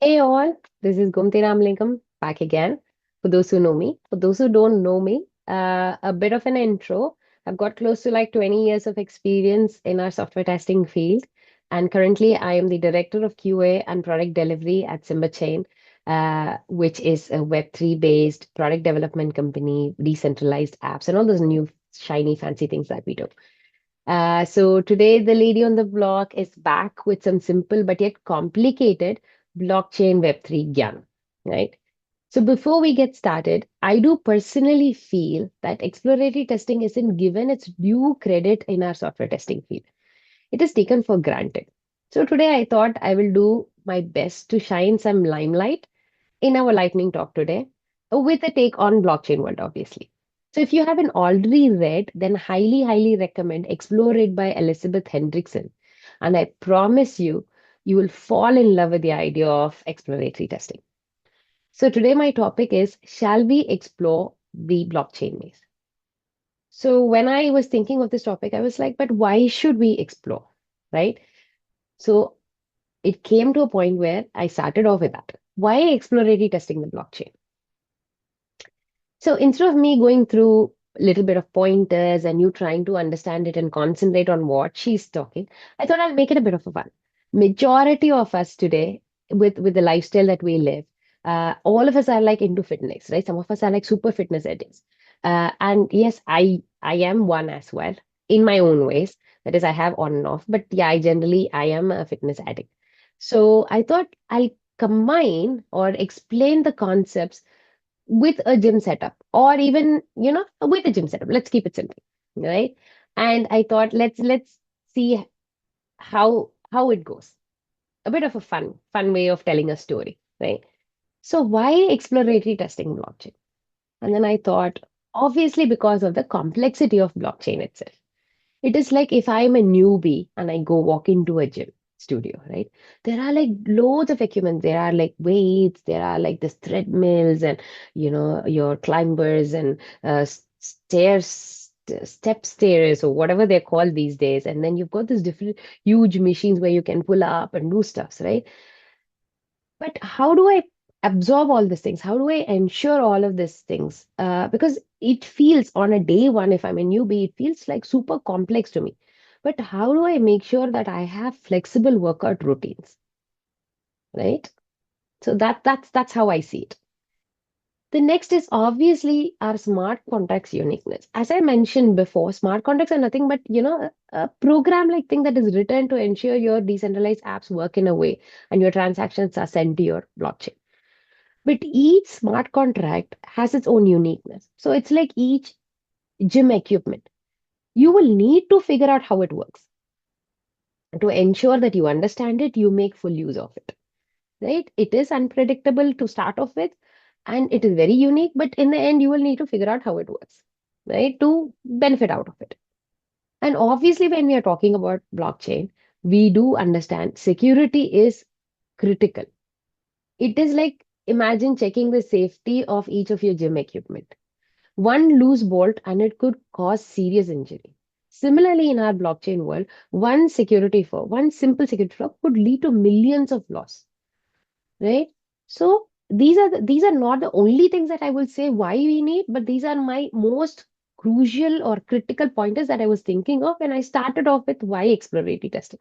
Hey all, this is Gomathi Ramalingam back again. For those who know me, for those who don't know me, a bit of an intro. I've got close to like 20 years of experience in our software testing field, and currently I am the director of QA and product delivery at Simba Chain, which is a Web3 based product development company, decentralized apps, and all those new shiny fancy things that we do. So today, the lady on the block is back with some simple but yet complicated blockchain Web3 gyan, right? So before we get started, I do personally feel that exploratory testing isn't given its due credit in our software testing field. It is taken for granted. So today, I thought I will do my best to shine some limelight in our lightning talk today with a take on blockchain world, obviously. So if you haven't already read, then highly recommend Explore It by Elizabeth Hendrickson. And I promise you, you will fall in love with the idea of exploratory testing. So today my topic is, shall we explore the blockchain maze? So when I was thinking of this topic, I was like, but why should we explore? Right? So it came to a point where I started off with that. Why exploratory testing the blockchain? So instead of me going through a little bit of pointers and you trying to understand it and concentrate on what she's talking, I thought I'll make it a bit of a fun. Majority of us today, with the lifestyle that we live, all of us are like into fitness, right? Some of us are like super fitness addicts. And yes, I am one as well in my own ways. That is, I have on and off. But yeah, I am a fitness addict. So I thought I'll combine or explain the concepts with a gym setup or even with a gym setup. Let's keep it simple, right? And I thought let's see how it goes. A bit of a fun way of telling a story, right? So why exploratory testing blockchain? And then I thought, obviously, because of the complexity of blockchain itself. It is like if I'm a newbie and I go walk into a gym studio, right? There are like loads of equipment. There are like weights, there are like this treadmills and your climbers and step stairs or whatever they're called these days. And then you've got this different huge machines where you can pull up and do stuffs, right? But how do I absorb all these things? How do I ensure all of these things? Because it feels on a day one, if I'm a newbie, it feels like super complex to me. But how do I make sure that I have flexible workout routines, right? So that's how I see it. The next is obviously our smart contracts uniqueness. As I mentioned before, smart contracts are nothing but a program like thing that is written to ensure your decentralized apps work in a way and your transactions are sent to your blockchain. But each smart contract has its own uniqueness. So it's like each gym equipment. You will need to figure out how it works. To ensure that you understand it, you make full use of it. Right? It is unpredictable to start off with, and it is very unique, but in the end, you will need to figure out how it works, right? To benefit out of it. And obviously, when we are talking about blockchain, we do understand security is critical. It is like imagine checking the safety of each of your gym equipment. One loose bolt and it could cause serious injury. Similarly, in our blockchain world, one simple security flaw could lead to millions of loss, right? So these are not the only things that I will say why we need, but these are my most crucial or critical pointers that I was thinking of when I started off with why exploratory testing.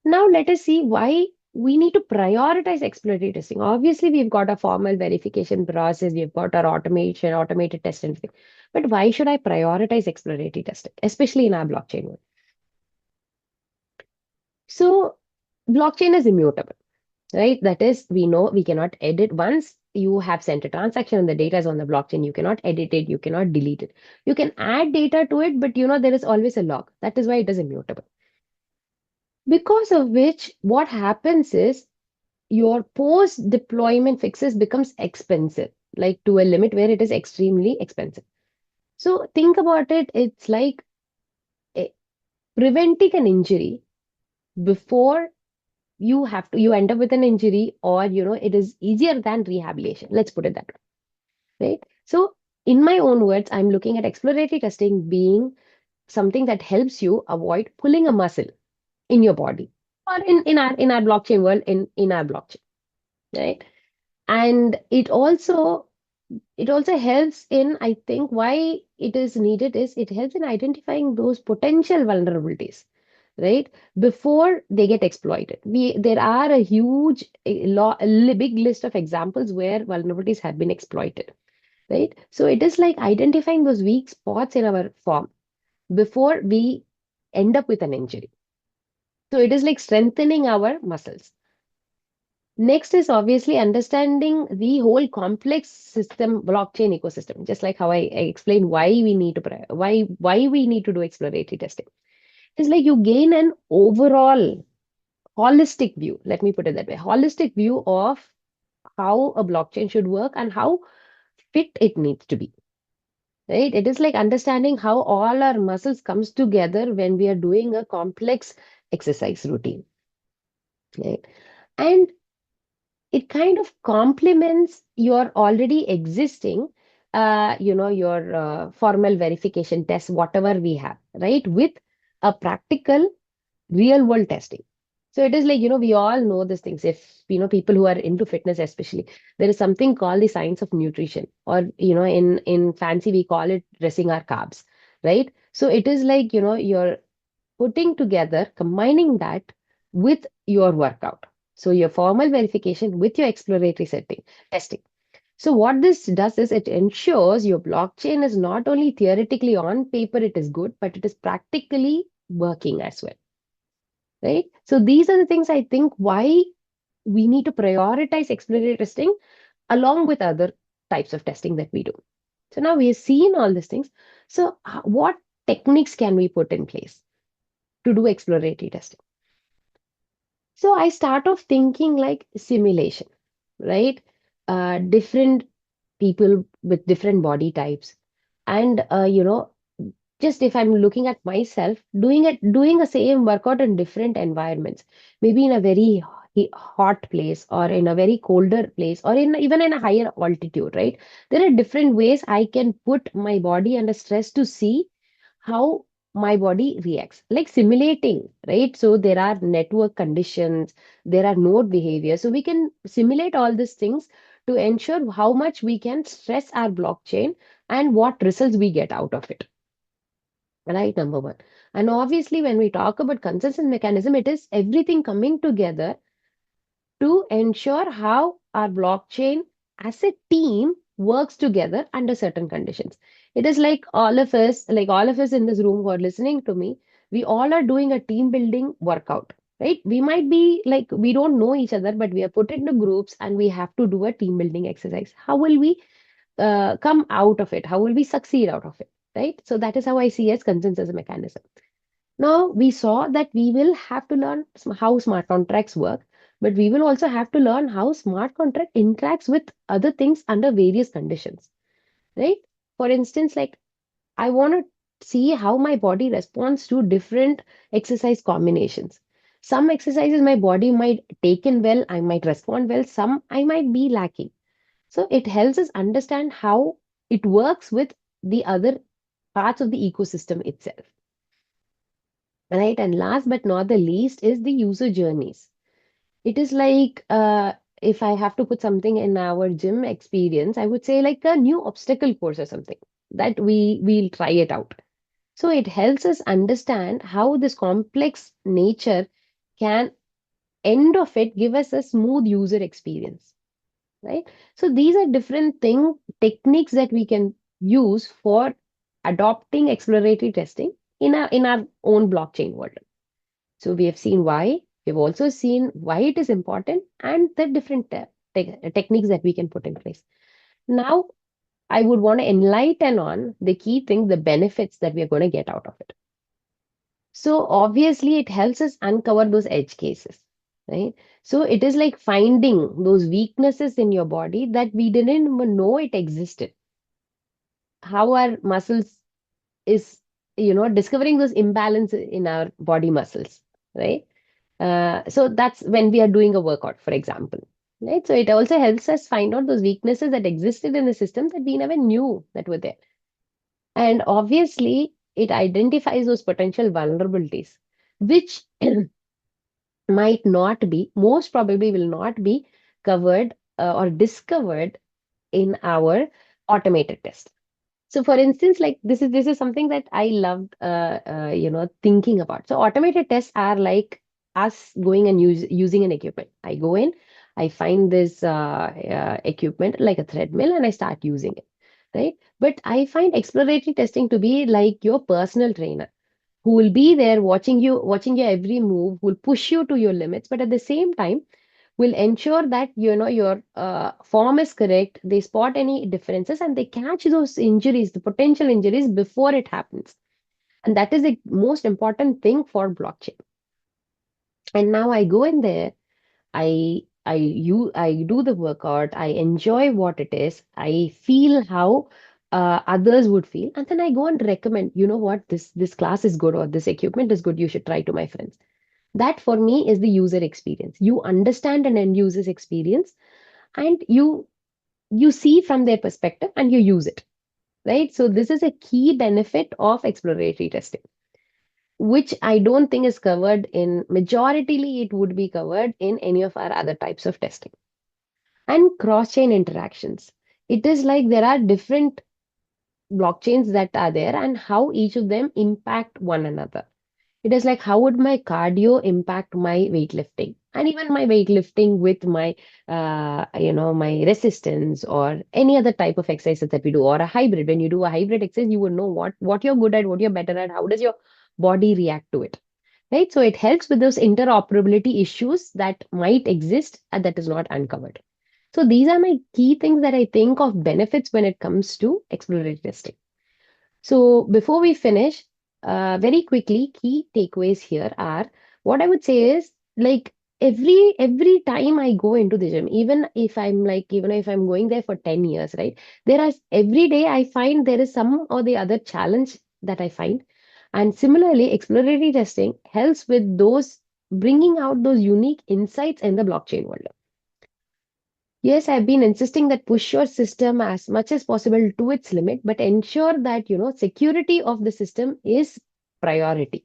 Now let us see why we need to prioritize exploratory testing. Obviously, we've got a formal verification process, we've got our automated test and everything. But why should I prioritize exploratory testing, especially in our blockchain world? So blockchain is immutable, right? That is, we know we cannot edit. Once you have sent a transaction and the data is on the blockchain, you cannot edit it, you cannot delete it. You can add data to it, but there is always a log. That is why it is immutable. Because of which, what happens is your post deployment fixes becomes expensive, like to a limit where it is extremely expensive. So think about it, it's like eh, preventing an injury before you end up with an injury, or it is easier than rehabilitation. Let's put it that way, right? So in my own words, I'm looking at exploratory testing being something that helps you avoid pulling a muscle in your body or in our blockchain world in our blockchain. right? And it also helps in, I think, why it is needed is it helps in identifying those potential vulnerabilities, right? Before they get exploited. There are a huge big list of examples where vulnerabilities have been exploited, right? So it is like identifying those weak spots in our form before we end up with an injury. So it is like strengthening our muscles. Next is obviously understanding the whole complex system, blockchain ecosystem, just like how I explained why we need to why we need to do exploratory testing. It's like you gain an overall holistic view. Let me put it that way: holistic view of how a blockchain should work and how fit it needs to be. Right? It is like understanding how all our muscles comes together when we are doing a complex exercise routine. Right? And it kind of complements your already existing your formal verification test, whatever we have, right, with a practical real world testing. So it is like, we all know these things. If, people who are into fitness especially, there is something called the science of nutrition, or in fancy we call it dressing our carbs, right? So it is like, you're putting together, combining that with your workout. So your formal verification with your exploratory setting testing. So what this does is it ensures your blockchain is not only theoretically on paper it is good, but it is practically working as well. Right? So these are the things I think why we need to prioritize exploratory testing along with other types of testing that we do. So now we have seen all these things. So what techniques can we put in place to do exploratory testing? So I start off thinking like simulation, right? Different people with different body types. And, just if I'm looking at myself, doing a same workout in different environments, maybe in a very hot place or in a very colder place or even in a higher altitude, right? There are different ways I can put my body under stress to see how my body reacts, like simulating, right? So there are network conditions, there are node behavior. So we can simulate all these things to ensure how much we can stress our blockchain and what results we get out of it. Right, number one. And obviously, when we talk about consensus mechanism, it is everything coming together to ensure how our blockchain as a team works together under certain conditions. It is like all of us in this room who are listening to me, we all are doing a team building workout, right? We might be like, we don't know each other, but we are put into groups and we have to do a team building exercise. How will we come out of it? How will we succeed out of it? Right? So that is how I see as consensus mechanism. Now, we saw that we will have to learn how smart contracts work, but we will also have to learn how smart contract interacts with other things under various conditions, right? For instance, like I want to see how my body responds to different exercise combinations. Some exercises my body might take in well, I might respond well, some I might be lacking. So it helps us understand how it works with the other parts of the ecosystem itself. Right. And last but not the least is the user journeys. It is like if I have to put something in our gym experience, I would say like a new obstacle course or something that we'll try it out. So it helps us understand how this complex nature can end of it give us a smooth user experience. Right. So these are different techniques that we can use for adopting exploratory testing in our own blockchain world. So we have seen why, we've also seen why it is important and the different techniques that we can put in place. Now, I would want to enlighten on the key thing, the benefits that we are going to get out of it. So obviously, it helps us uncover those edge cases, right? So it is like finding those weaknesses in your body that we didn't even know it existed. How our muscles is, discovering those imbalance in our body muscles, right? So that's when we are doing a workout, for example. Right. So it also helps us find out those weaknesses that existed in the system that we never knew that were there. And obviously, it identifies those potential vulnerabilities, which might not be, most probably will not be covered or discovered in our automated test. So for instance, like this is something that I loved thinking about. So automated tests are like us going and using an equipment. I go in, I find this equipment like a treadmill and I start using it, right? But I find exploratory testing to be like your personal trainer who will be there watching your every move, who will push you to your limits, but at the same time will ensure that your form is correct. They spot any differences and they catch those injuries, the potential injuries before it happens. And that is the most important thing for blockchain. And now I go in there, I do the workout, I enjoy what it is, I feel how others would feel, and then I go and recommend, you know what, this class is good or this equipment is good, you should try to my friends. That for me is the user experience. You understand an end user's experience and you see from their perspective and you use it, right? So this is a key benefit of exploratory testing, which I don't think is covered in majoritarily it would be covered in any of our other types of testing. And cross-chain interactions. It is like there are different blockchains that are there and how each of them impact one another. It is like how would my cardio impact my weightlifting and even my weightlifting with my my resistance or any other type of exercises that we do or a hybrid. When you do a hybrid exercise, you would know what you're good at, what you're better at, how does your body react to it, right? So it helps with those interoperability issues that might exist and that is not uncovered. So these are my key things that I think of benefits when it comes to exploratory testing. So before we finish, very quickly, key takeaways here are what I would say is like every time I go into the gym, even if I'm going there for 10 years, right? There are every day I find there is some or the other challenge that I find. And similarly, exploratory testing helps with those bringing out those unique insights in the blockchain world. Yes, I've been insisting that push your system as much as possible to its limit, but ensure that, security of the system is priority,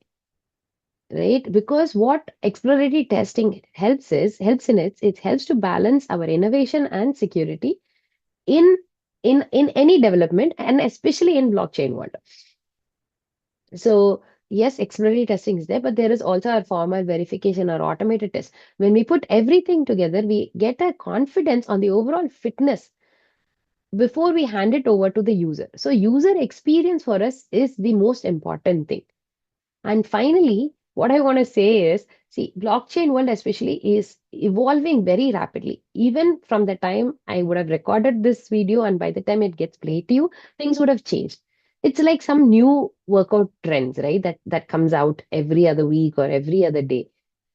right? Because what exploratory testing helps in it helps to balance our innovation and security in in any development and especially in blockchain world. So yes, exploratory testing is there, but there is also our formal verification or automated test. When we put everything together, we get a confidence on the overall fitness before we hand it over to the user. So user experience for us is the most important thing. And finally, what I want to say is, see, blockchain world especially is evolving very rapidly. Even from the time I would have recorded this video and by the time it gets played to you, things would have changed. It's like some new workout trends, right? That comes out every other week or every other day.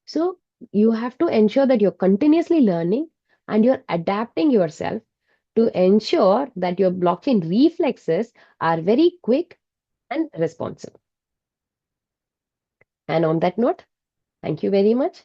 So you have to ensure that you're continuously learning and you're adapting yourself to ensure that your blockchain reflexes are very quick and responsive. And on that note, thank you very much.